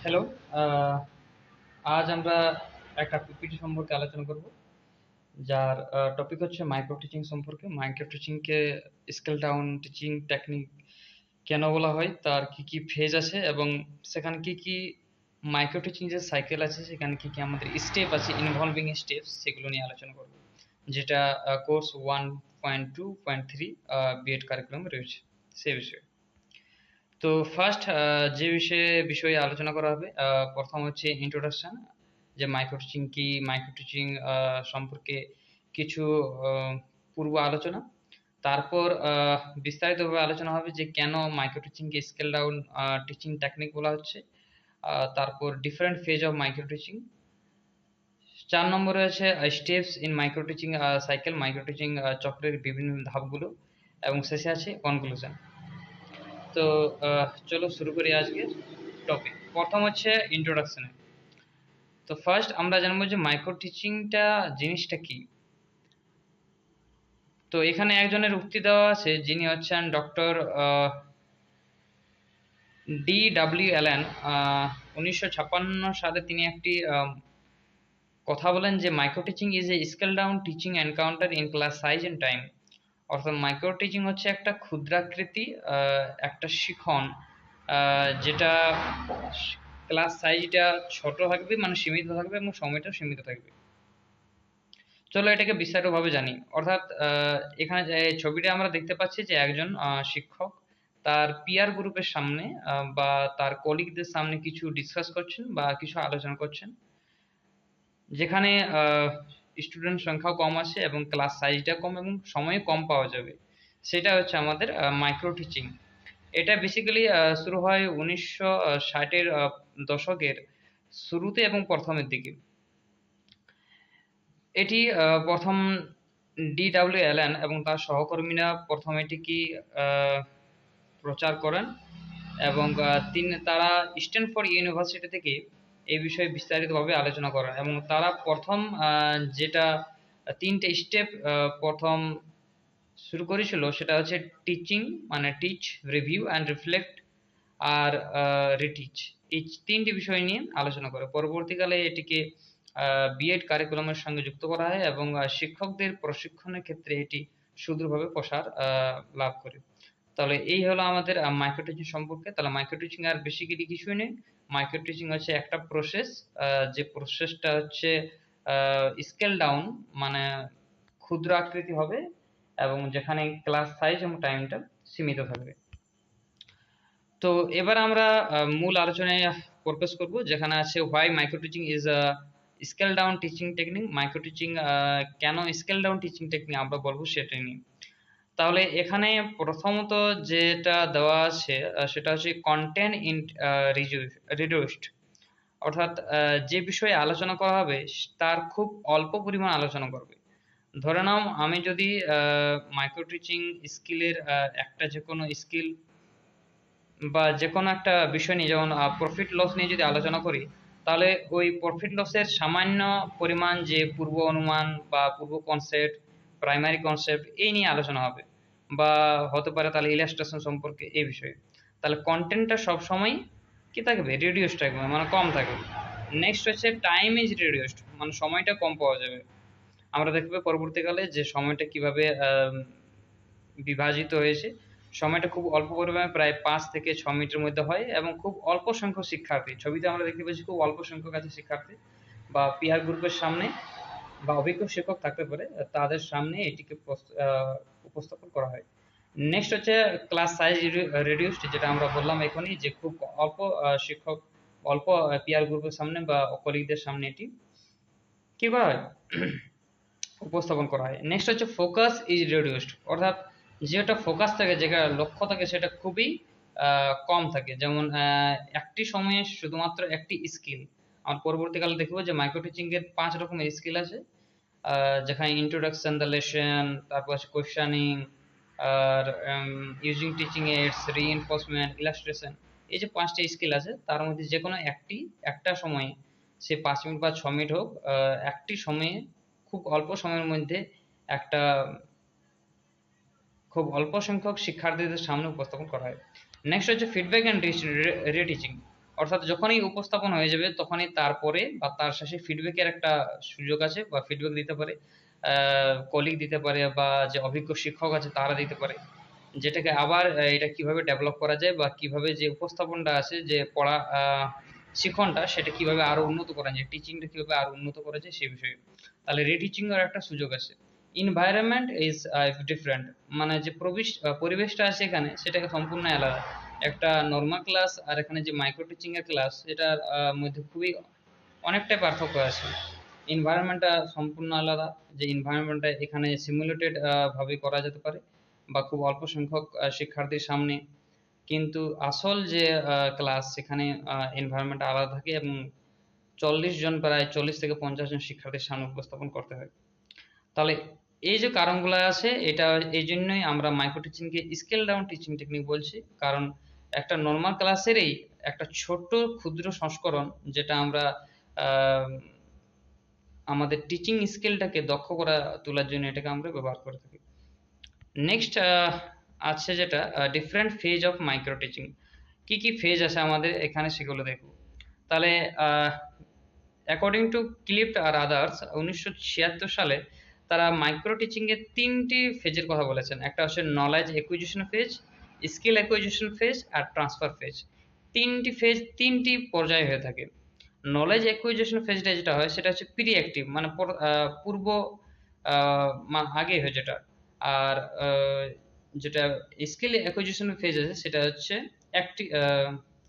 Hello. আহ, আজ আমরা একটা পিপিটি সম্পর্কে আলোচনা করব, যার টপিক হচ্ছে মাইক্রো টিচিং সম্পর্কে। মাইক্রো টিচিংকে স্কেল ডাউন টিচিং টেকনিক কেন বলা হয়, তার কি কি ফেজ আছে এবং সেখানে কি কি মাইক্রো টিচিং যে সাইকেল আছে সেখানে কি কি আমাদের স্টেপ আছে, ইনভলভিং স্টেপস, সেগুলো নিয়ে আলোচনা করব, যেটা কোর্স 1.2.3 বিএড কারিকুলামে রয়েছে সে বিষয়ে। তো ফার্স্ট যে বিষয়ে আলোচনা করা হবে, প্রথম হচ্ছে ইন্ট্রোডাকশন, যে মাইক্রো টিচিং কি, মাইক্রো টিচিং সম্পর্কে কিছু আহ, পূর্ব আলোচনা। তারপর বিস্তারিতভাবে আলোচনা হবে যে কেন মাইক্রো টিচিংকে স্কেল ডাউন টিচিং টেকনিক বলা হচ্ছে। তারপর different phase of micro teaching. 4 নম্বরে আছে steps in micro teaching cycle, micro teaching চক্রের বিভিন্ন ধাপগুলো, এবং শেষে আছে কনক্লুশন। তো চলো শুরু করি আজকের টপিক। প্রথম হচ্ছে ইন্ট্রোডাকশনে। তো ফার্স্ট আমরা জানবো যে মাইক্রো টিচিংটা জিনিসটা কি। তো এখানে একজনের উক্তি দেওয়া আছে, যিনি হচ্ছেন ডক্টর DW অ্যালেন। 1956 সালে তিনি একটি কথা বলেন যে micro teaching is a scale down teaching encounter in class size and time. অর্থাৎ মাইক্রো টিচিং হচ্ছে একটা ক্ষুদ্রাকৃতি একটা শিখন, যেটা ক্লাস সাইজটা ছোট থাকবে, মানে সীমিত থাকবে, এবং সময়টাও সীমিত থাকবে। চলো এটাকে বিস্তারিতভাবে জানি। অর্থাৎ এখানে যে ছবিটা আমরা দেখতে পাচ্ছি যে একজন শিক্ষক তার পিয়ার গ্রুপের সামনে বা তার কলিগদের সামনে কিছু ডিসকাস করছেন বা কিছু আলোচনা করছেন, যেখানে স্টুডেন্ট সংখ্যাও কম আছে এবং ক্লাস সাইজটা কম এবং সময় কম পাওয়া যাবে। সেটা হচ্ছে আমাদের মাইক্রো টিচিং। এটা বেসিক্যালি শুরু হয় 1960-এর দশকের শুরুতে এবং প্রথমের দিকে। এটি প্রথম DW অ্যালেন এবং তার সহকর্মীরা প্রথম এটিকে প্রচার করেন, এবং তারা স্ট্যানফোর্ড ইউনিভার্সিটি থেকে এই বিষয়ে বিস্তারিতভাবে আলোচনা করেন, এবং তারা প্রথম যেটা 3টে স্টেপ প্রথম শুরু করেছিল সেটা হচ্ছে টিচিং, মানে টিচ, রিভিউ অ্যান্ড রিফ্লেক্ট, আর রিটিচ। এই 3টি বিষয় নিয়ে আলোচনা করে পরবর্তীকালে এটিকে বিএড কারিকুলামের সঙ্গে যুক্ত করা হয়, এবং শিক্ষকদের প্রশিক্ষণের ক্ষেত্রে এটি সুদূরভাবে প্রসার লাভ করে। তাহলে এই হলো আমাদের মাইক্রো টিচিং সম্পর্কে। তাহলে মাইক্রো টিচিং আর বেসিক্যালি কিছুই নেই। মাইক্রো টিচিং হচ্ছে একটা প্রসেস, যে প্রসেসটা হচ্ছে স্কেল ডাউন, মানে ক্ষুদ্র আকৃতি হবে, এবং যেখানে ক্লাস সাইজ এবং টাইমটা সীমিত থাকবে। তো এবার আমরা মূল আলোচনায় প্রবেশ করব, যেখানে আছে why micro teaching is a scale down teaching technique. Micro teaching কেন স্কেল ডাউন টিচিং টেকনিক আমরা বলবো সেটা নিয়ে। তাহলে এখানে প্রথমত যেটা দেওয়া আছে সেটা হচ্ছে কন্টেন্ট ইন রিডিউসড। অর্থাৎ যে বিষয়ে আলোচনা করা হবে তার খুব অল্প পরিমাণ আলোচনা করবে। ধরে নাও আমি যদি মাইক্রো টিচিং স্কিলের একটা যে কোনো স্কিল বা যে কোনো একটা বিষয় নিয়ে, যেমন প্রফিট লস নিয়ে যদি আলোচনা করি, তাহলে ওই প্রফিট লসের সামান্য পরিমাণ যে পূর্ব অনুমান বা পূর্ব কনসেপ্ট, প্রাইমারি কনসেপ্ট, এই নিয়ে আলোচনা হবে, বা হতে পারে তাহলে ইলাস্ট্রেশন সম্পর্কে এই বিষয়ে। তাহলে কন্টেন্টটা সবসময় কি থাকবে, রিডিউসড থাকবে, মানে কম থাকবে। নেক্সট হচ্ছে টাইম ইজ রিডিউসড, মানে সময়টা কম পাওয়া যাবে। আমরা দেখবো পরবর্তীকালে যে সময়টা কিভাবে বিভাজিত হয়েছে। সময়টা খুব অল্প পরিমাণে, প্রায় 5 থেকে 6 মিনিটের মধ্যে হয়, এবং খুব অল্প সংখ্যক শিক্ষার্থী, ছবিতে আমরা দেখতে পাচ্ছি খুব অল্প সংখ্যক আছে শিক্ষার্থী, বা পিয়ার গ্রুপের সামনে বা অভিজ্ঞ শিক্ষক থাকতে পারে, তাদের সামনে এটিকে উপস্থাপন করা হয়। নেক্সট হচ্ছে ক্লাস সাইজ রিডিউসড, যেটা আমরা বললাম এখনই, যে খুব অল্প শিক্ষক, অল্প পিয়ার গ্রুপের সামনে বা কলিগদের সামনে এটি কি করা হয়, উপস্থাপন করা হয়। নেক্সট হচ্ছে ফোকাস ইজ রিডিউসড, অর্থাৎ যেটা ফোকাস থাকে, যেটা লক্ষ্য থাকে, সেটা খুবই কম থাকে। যেমন একটি সময়ে শুধুমাত্র একটি স্কিল। আমরা পরবর্তীকালে দেখবো যে মাইক্রো টিচিং এর 5 রকমের স্কিল আছে, যেখানে ইন্ট্রোডাকশন, দ্য লেসন, তারপর আছে questioning, are using teaching AIDS, reinforcement, illustration. এই যে 5টা স্কিল আছে, তার মধ্যে যে কোনো একটা সময়ে, সে 5 মিনিট বা 6 মিনিট হোক, একটি সময়ে খুব অল্প সময়ের মধ্যে একটা খুব অল্প সংখ্যক শিক্ষার্থীদের সামনে উপস্থাপন করা হয়। নেক্সট হচ্ছে ফিডব্যাক অ্যান্ড রিটিচিং। অর্থাৎ যখনই উপস্থাপন হয়ে যাবে তখনই তারপরে বা তার শেষে ফিডব্যাকের একটা সুযোগ আছে, বা ফিডব্যাক দিতে পারে কলিগ দিতে পারে বা যে অভিজ্ঞ শিক্ষক আছে তারা দিতে পারে, যেটাকে আবার এটা কিভাবে ডেভেলপ করা যায় বা কিভাবে যে উপস্থাপনটা আছে যে পড়া শিক্ষণটা সেটা কিভাবে আরো উন্নত করা যায়, টিচিংটা কিভাবে আরো উন্নত করা যায় সেই বিষয়ে। তাহলে রিটিচিং এর একটা সুযোগ আছে। এনভায়রনমেন্ট ইজ ডিফারেন্ট, মানে যে পরিবেশটা আছে এখানে সেটাকে সম্পূর্ণ আলাদা। একটা নর্মাল ক্লাস আর এখানে যে মাইক্রো টিচিং এর ক্লাস, এটার মধ্যে খুবই অনেকটাই পার্থক্য আছে। এনভায়রনমেন্টটা সম্পূর্ণ আলাদা, যে এনভায়রনমেন্টটা এখানে সিমুলেটেড ভাবে করা যেতে পারে বা খুব অল্প সংখ্যক শিক্ষার্থীর সামনে, কিন্তু আসল যে ক্লাস সেখানে এনভায়রনমেন্ট আলাদা থাকে এবং 40 জন, প্রায় 40 থেকে 50 জন শিক্ষার্থীর সামনে উপস্থাপন করতে হয়। তাহলে এই যে কারণগুলো আছে, এটা এই জন্যই আমরা মাইক্রো টিচিংকে স্কেল ডাউন টিচিং টেকনিক বলছি। কারণ একটা নর্মাল ক্লাসেরই একটা ছোট্ট ক্ষুদ্র সংস্করণ, যেটা আমরা আহ, আমাদের টিচিং স্কিলটাকে দক্ষ করা তোলার জন্য এটাকে আমরা ব্যবহার করে থাকি। নেক্সট আছে যেটা different phase of micro teaching. কি কি ফেজ আছে আমাদের এখানে সেগুলো দেখব। তাহলে অ্যাকর্ডিং টু ক্লিফট আর আদার্স 1976 সালে তারা মাইক্রো টিচিং এর 3টি ফেজের কথা বলেছেন। একটা হচ্ছে knowledge acquisition phase, skill acquisition phase আর ট্রান্সফার ফেজ। 3টি ফেজ 3টি পর্যায়ে হয়ে থাকে। নলেজ একুইজিশন ফেজটা যেটা হয় সেটা হচ্ছে প্রি অ্যাক্টিভ, মানে পূর্ব আগে হয় যেটা। আর যেটা স্কিল একুইজিশন ফেজ আছে সেটা হচ্ছে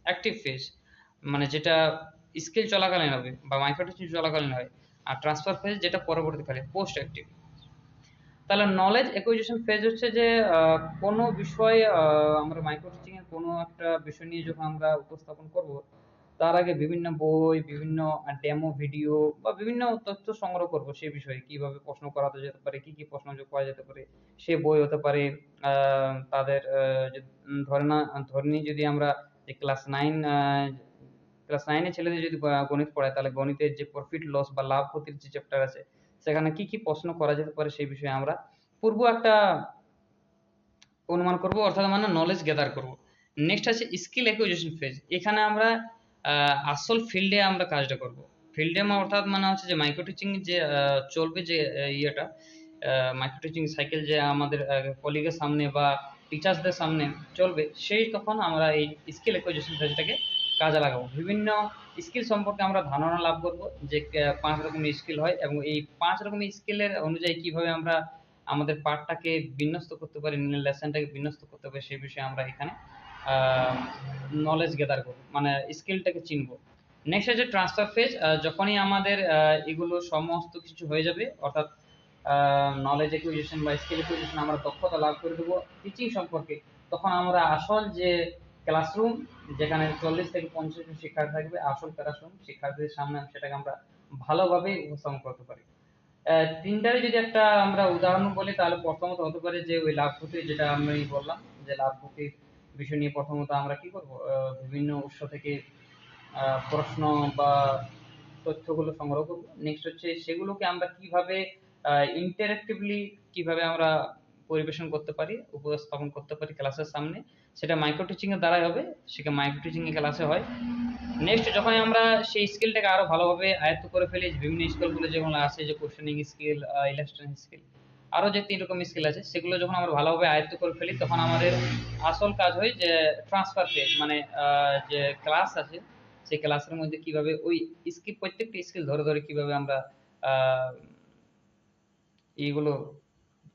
অ্যাক্টিভ ফেজ, মানে যেটা স্কিল চলাকালীন হবে বা মাইক্রো টিচিং চলাকালীন হয়। আর ট্রান্সফার ফেজ যেটা পরবর্তীকালে পোস্ট অ্যাক্টিভ। তাহলে নলেজ একুইজিশন ফেজ হচ্ছে যে কোনো বিষয় আমরা মাইক্রো টিচিং এর কোনো একটা বিষয় নিয়ে যখন আমরা উপস্থাপন করব, তার আগে বিভিন্ন বই, বিভিন্ন ডেমো ভিডিও বা বিভিন্ন তথ্য সংগ্রহ করব সেই বিষয়ে, কিভাবে প্রশ্ন করা যেতে পারে, কি কি প্রশ্ন যোগ করা যেতে পারে। সে বই হতে পারে, তাদের ধরে নিই যদি আমরা যে ক্লাস 9 ছেলেদের যদি গণিত পড়ায়, তাহলে গণিতের যে প্রফিট লস বা লাভ ক্ষতির যে চ্যাপ্টার আছে সেখানে কি কি প্রশ্ন করা যেতে পারে সেই বিষয়ে আমরা পূর্ব একটা অনুমান করব, অর্থাৎ মানে নলেজ গ্যাদার করব। নেক্সট আছে স্কিল অ্যাকুইজিশন ফেজ। এখানে আমরা আসল ফিল্ডে আমরা কাজটা করব। ফিল্ডে অর্থাৎ মানে হচ্ছে যে মাইক্রো টিচিং যে চলবে যে ইয়েটা, মাইক্রো টিচিং সাইকেল যে আমাদের কলিগের সামনে বা টিচার্সদের সামনে চলবে, সেই তখন আমরা এই স্কিল অ্যাকুইজিশন ফেজটাকে কাজে লাগাবো। বিভিন্ন স্কিল সম্পর্কে আমরা ধারণা লাভ করব, যে 5 রকমের স্কিল হয় এবং এই 5 রকমের স্কিলের অনুযায়ী কিভাবে আমরা আমাদের পার্টটাকে বিন্যস্ত করতে পারি, লেসনটাকে বিন্যস্ত করতে পারি, সেই বিষয়ে আমরা এখানে নলেজ গ্যাদার করবো, মানে স্কিলটাকে চিনবো। নেক্সট আছে ট্রান্সফার ফেজ। যখনই আমাদের এগুলো সমস্ত কিছু হয়ে যাবে, অর্থাৎ নলেজ একুইজিশন বা স্কিল একুইজিশন আমরা দক্ষতা লাভ করে দেবো টিচিং সম্পর্কে, তখন আমরা আসল যে ক্লাসরুম, যেখানে 40 থেকে 50 জন শিক্ষার্থী থাকবে, আসল ক্লাসরুম শিক্ষার্থীদের সামনে সেটাকে আমরা ভালোভাবে উপস্থাপন করতে পারি। তিনটারই যদি একটা আমরা উদাহরণ বলি, তাহলে প্রথমত হতে পারে যে ওই লাভ ক্ষতি, যেটা আমি বললাম যে লাভ ক্ষতির বিষয় নিয়ে প্রথমত আমরা কি করব, বিভিন্ন উৎস থেকে প্রশ্ন বা তথ্যগুলো সংগ্রহ করব। নেক্সট হচ্ছে সেগুলোকে আমরা কিভাবে ইন্টারেক্টিভলি কিভাবে আমরা পরিবেশন করতে পারি, উপস্থাপন করতে পারি ক্লাসের সামনে, সেটা মাইক্রো টিচিং এর দ্বারাই হবে, সেটা মাইক্রো টিচিং এর ক্লাসে হয়। নেক্সট যখন আমরা সেই স্কিলটাকে আরো ভালোভাবে আয়ত্ত করে ফেলি, বিভিন্ন স্কিলগুলো যেগুলো আছে, যে কোশ্চেনিং স্কিল, ইলাস্ট্রেশন স্কিল, আরো যে 3 রকম স্কিল আছে, সেগুলো যখন আমরা ভালোভাবে আয়ত্ত করে ফেলি, তখন আমাদের আসল কাজ হয় যে ট্রান্সফার ফেজ, মানে যে ক্লাস আছে সেই ক্লাসের মধ্যে কিভাবে ওই স্কিল, প্রত্যেকটা স্কিল ধরে ধরে কিভাবে আমরা আহ এইগুলো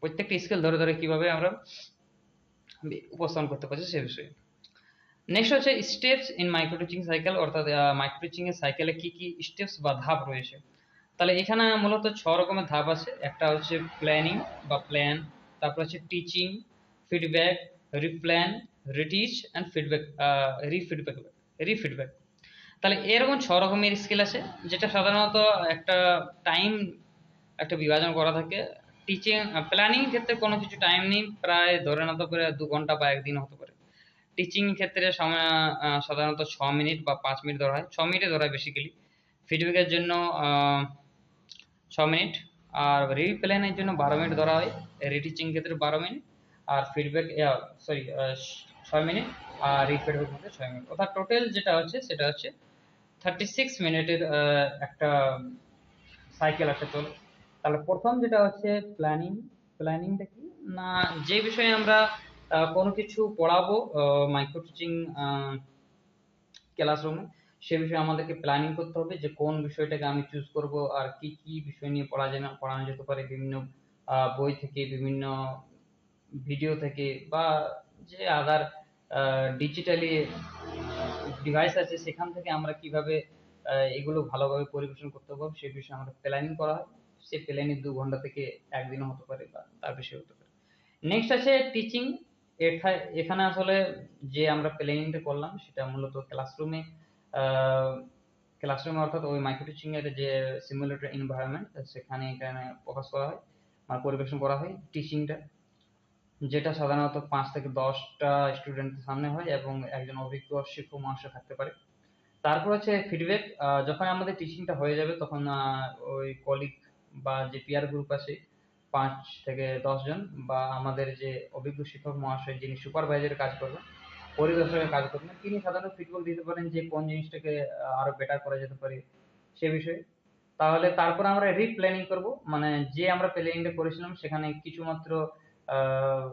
প্রত্যেকটা স্কিল ধরে ধরে কিভাবে আমরা উপস্থাপন করতে পারছি সে বিষয়ে। নেক্সট হচ্ছে steps in micro teaching cycle, অর্থাৎ মাইক্রো টিচিং এর সাইকেলে কি কি স্টেপস বা ধাপ রয়েছে। তাহলে এখানে মূলত 6 রকমের ধাপ আছে। একটা হচ্ছে প্ল্যানিং বা প্ল্যান, তারপর হচ্ছে টিচিং, ফিডব্যাক, রিপ্ল্যান, রিটিচ অ্যান্ড ফিডব্যাক, রিফিডব্যাক রিফিডব্যাক। তাহলে এরকম 6 রকমের স্কিল আছে, যেটা সাধারণত একটা টাইম একটা বিভাজন করা থাকে। টিচিং প্ল্যানিং ক্ষেত্রে কোনো কিছু টাইম নেই, প্রায় ধরে নিতে পারে 2 ঘন্টা বা একদিন হতে পারে। টিচিং ক্ষেত্রে সময় সাধারণত 6 মিনিট বা 5 মিনিট ধরা হয়, 6 মিনিটে ধরা হয় বেসিক্যালি। ফিডব্যাকের জন্য 6 মিনিট, আর রিপ্ল্যানের জন্য 12 মিনিট ধরা হয়, রিটিচিং ক্ষেত্রে 12 মিনিট, আর ফিডব্যাক সরি 6 মিনিট, আর রিফিডব্যাক হচ্ছে 6 মিনিট। অর্থাৎ টোটাল যেটা হচ্ছে সেটা হচ্ছে 36 মিনিটের একটা সাইকেল একটা চলে। তাহলে প্রথম যেটা হচ্ছে প্ল্যানিং। প্ল্যানিংটা কি না, যে বিষয়ে আমরা কোনো কিছু পড়াবো মাইক্রো টিচিং ক্লাসরুমে, সে বিষয়ে আমাদেরকে প্ল্যানিং করতে হবে যে কোন বিষয়টাকে আমি চুজ করব, আর কি কি বিষয় নিয়ে পড়ানো যেতে পারে বিভিন্ন বই থেকে, বিভিন্ন ভিডিও থেকে, বা যে আদার ডিজিটালি ডিভাইস আছে সেখান থেকে আমরা কিভাবে এগুলো ভালোভাবে পরিবেশন করতে পারবো সে বিষয়ে আমাদের প্ল্যানিং করা হয়। সেই প্ল্যানিং 2 ঘন্টা থেকে একদিনও হতে পারে বা তার বেশি হতে পারে। নেক্সট আছে টিচিং। এখানে আসলে যে আমরা প্ল্যানিংটা করলাম সেটা মূলত ক্লাসরুমে, অর্থাৎ ওই মাইক্রো টিচিং এর যে সিমুলেটর এনভায়রনমেন্ট সেখানে এখানে প্রকাশ করা হয়, মানে পরিবেশন করা হয় টিচিংটা, যেটা সাধারণত 5 থেকে 10টা স্টুডেন্টের সামনে হয় এবং একজন অভিজ্ঞ শিক্ষক মহাশয় থাকতে পারে। তারপর হচ্ছে ফিডব্যাক। যখন আমাদের টিচিংটা হয়ে যাবে তখন ওই কলিগ বা যে পিয়ার গ্রুপ আছে 5 থেকে 10 জন, বা আমাদের যে অভিজ্ঞ শিক্ষক মহাশয় যিনি সুপারভাইজারের কাজ করবেন, পরিদর্শকের কাজ করবেন, তিনি সাধারণত ফিডব্যাক দিতে পারেন যে কোন জিনিসটাকে আরো বেটার করা যেতে পারে সে বিষয়ে। তাহলে তারপর আমরা রিপ্ল্যানিং করব, মানে যে আমরা প্ল্যানিংটা করেছিলাম সেখানে কিছু মাত্র আহ,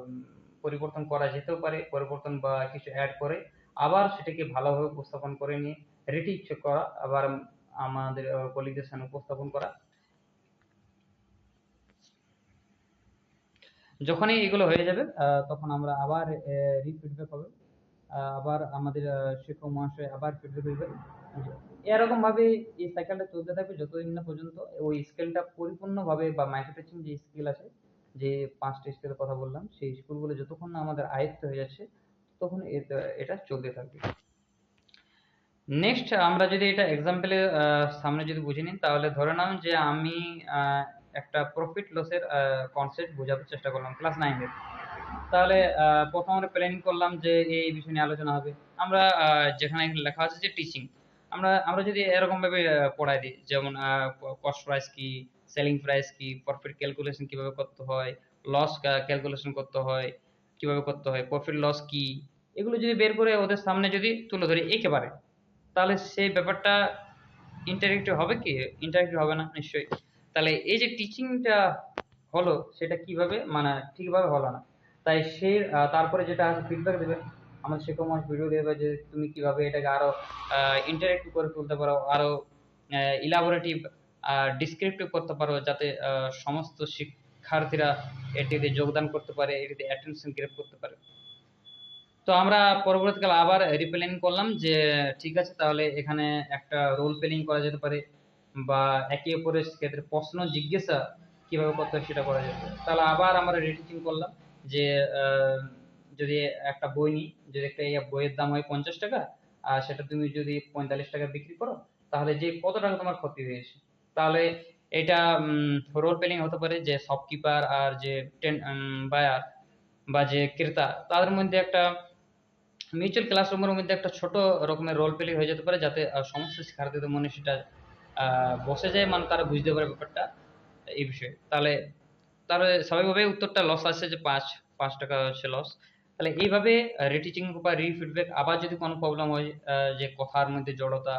পরিবর্তন করা যেতেও পারে, পরিবর্তন বা কিছু অ্যাড করে আবার সেটাকে ভালোভাবে উপস্থাপন করে নিয়ে রিটিচ করা, আবার আমাদের কলিগদের সামনে উপস্থাপন করা। যখনই এগুলো হয়ে যাবে তখন আমরা আবার রিফিডব্যাক হবে, আবার আমাদের শিক্ষক মহাশয় আবার ফিডব্যাক দিবেন। এরকম ভাবে এই সাইকেলটা চলতে থাকবে যতদিন না পর্যন্ত ওই স্কেলটা পরিপূর্ণভাবে, বা মাইক্রো টিচিং যে স্কিল আছে, যে 5টা স্কেলের কথা বললাম, সেই স্কুলগুলো যতক্ষণ না আমাদের আয়ত্ত হয়ে যাচ্ছে তখন এটা চলতে থাকবে। নেক্সট আমরা যদি এটা এক্সাম্পলে সামনে যদি বুঝে নিন, তাহলে ধরে নাও যে আমি একটা প্রফিট লসের কনসেপ্ট বোঝানোর চেষ্টা করলাম ক্লাস 9-এর। তাহলে প্রথম আমরা প্ল্যানিং করলাম যে এই বিষয় নিয়ে আলোচনা হবে। আমরা যেখানে লেখা আছে যে টিচিং, আমরা যদি এরকম ভাবে পড়াই দিই, যেমন কস্ট প্রাইস কি, সেলিং প্রাইস কি, প্রফিট ক্যালকুলেশন কিভাবে করতে হয়, লস ক্যালকুলেশন করতে হয় কিভাবে করতে হয়, প্রফিট লস কি, এগুলো যদি বের করে ওদের সামনে যদি তুলে ধরি একেবারে, তাহলে সেই ব্যাপারটা ইন্টারেক্টিভ হবে কি? ইন্টারেক্টিভ হবে না নিশ্চয়ই। তাহলে এই যে টিচিংটা হলো সেটা কিভাবে, মানে ঠিকভাবে হলো না। তাই সে তারপরে যেটা আছে ফিডব্যাক দেবে, আমাদের শিক্ষক মহাশয় ভিডিও দেবে যে তুমি কিভাবে এটাকে আরো ইন্টারেক্টিভ করে তুলতে পারো, আরো ইলাবোরেটিভ ডিসক্রিপটিভ করতে পারো, যাতে সমস্ত শিক্ষার্থীরা এটিতে যোগদান করতে পারে, এটিতে অ্যাটেনশন গ্র্যাব করতে পারে। তো আমরা পরবর্তীকালে আবার রিপ্লেইং করলাম যে ঠিক আছে, তাহলে এখানে একটা রোল প্লেইং করা যেতে পারে, বা একে অপরের ক্ষেত্রে প্রশ্ন জিজ্ঞাসা কিভাবে করতে হয় সেটা করা যেতে পারে। তাহলে আবার আমরা রিটিচিং করলাম যে যদি একটা বই নিই, যদি একটা বইয়ের দাম হয় 50 টাকা, আর সেটা তুমি যদি 45 টাকা বিক্রি করো, তাহলে যে কত টাকা তোমার ক্ষতি হয়েছে। তাহলে এটা রোল প্লেইং হতে পারে যে শপকিপার আর যে বায়ার বা যে ক্রেতা, তাদের মধ্যে একটা মিউচুয়াল ক্লাসরুমের মধ্যে একটা ছোট রকমের রোল প্লে হয়ে যেতে পারে, যাতে সমস্ত শিক্ষার্থীদের মনে সেটা বসে যায়, মানে তারা বুঝতে পারে ব্যাপারটা এই বিষয়ে। তাহলে তাহলে স্বাভাবিকভাবে উত্তরটা লস আসছে যে পাঁচ পাঁচ টাকা হচ্ছে লস। তাহলে এইভাবে রিটিচিং বা রিফিডব্যাক, আবার যদি কোনো প্রবলেম হয় যে কথার মধ্যে জড়তা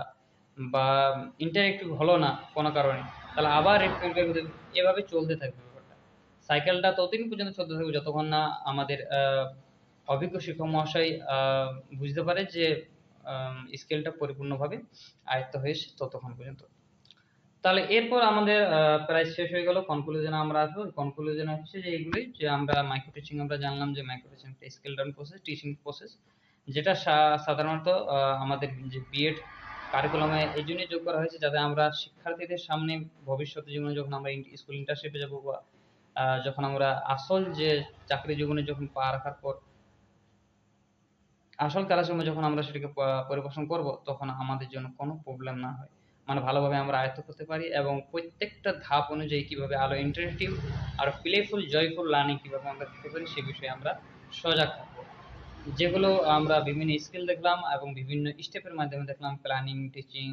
বা ইন্টারেক্টিভ হলো না কোনো কারণে, তাহলে আবার রিফিডব্যাক এভাবে চলতে থাকবে ব্যাপারটা। সাইকেলটা ততদিন পর্যন্ত চলতে থাকবে যতক্ষণ না আমাদের অভিজ্ঞ শিক্ষক মহাশয় বুঝতে পারে যে স্কেলটা পরিপূর্ণভাবে আয়ত্ত হয়েছে ততক্ষণ পর্যন্ত। তাহলে এরপর আমাদের প্রায় শেষ হয়ে গেল, কনক্লুশনে আমরা আসবো। কনক্লুশন হচ্ছে যে এইগুলোই, যে আমরা মাইক্রো টিচিং আমরা জানলাম যে মাইক্রো টিচিং একটা scale down process, teaching process, যেটা সাধারণত আমাদের যে বিএড কারিকুলামে এই জন্যই যোগ করা হয়েছে যাতে আমরা শিক্ষার্থীদের সামনে ভবিষ্যৎ জীবনে যখন আমরা স্কুল ইন্টার্নশিপে যাবো, বা যখন আমরা আসল যে চাকরি জীবনে যখন পা রাখার পর আসল ক্লাসরুমে যখন আমরা সেটাকে পরিবেশন করব, তখন আমাদের জন্য কোনো প্রবলেম না হয়, মানে ভালোভাবে আমরা আয়ত্ত করতে পারি, এবং প্রত্যেকটা ধাপ অনুযায়ী কিভাবে আরো ইন্টারেক্টিভ আর প্লেফুল জয়ফুল লার্নিং কিভাবে আমরা দিতে পারি সে বিষয়ে আমরা সজাগ থাকবো। যেগুলো আমরা বিভিন্ন স্কিল দেখলাম এবং বিভিন্ন স্টেপের মাধ্যমে দেখলাম, প্ল্যানিং, টিচিং,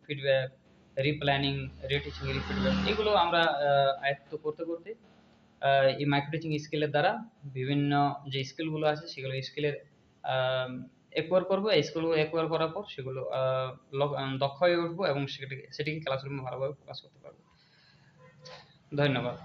ফিডব্যাক, রিপ্ল্যানিং, রিটিচিং, রিফিডব্যাক, এগুলো আমরা আয়ত্ত করতে করতে এই মাইক্রো টিচিং স্কিলের দ্বারা বিভিন্ন যে স্কিলগুলো আছে সেগুলো স্কিলের অ্যাকোয়ার করবো, এই স্কিলগুলো অ্যাকোয়ার করার পর সেগুলো দক্ষ হয়ে উঠবো এবং সেটিকে ক্লাসরুমে ভালোভাবে প্রকাশ করতে পারবো। ধন্যবাদ।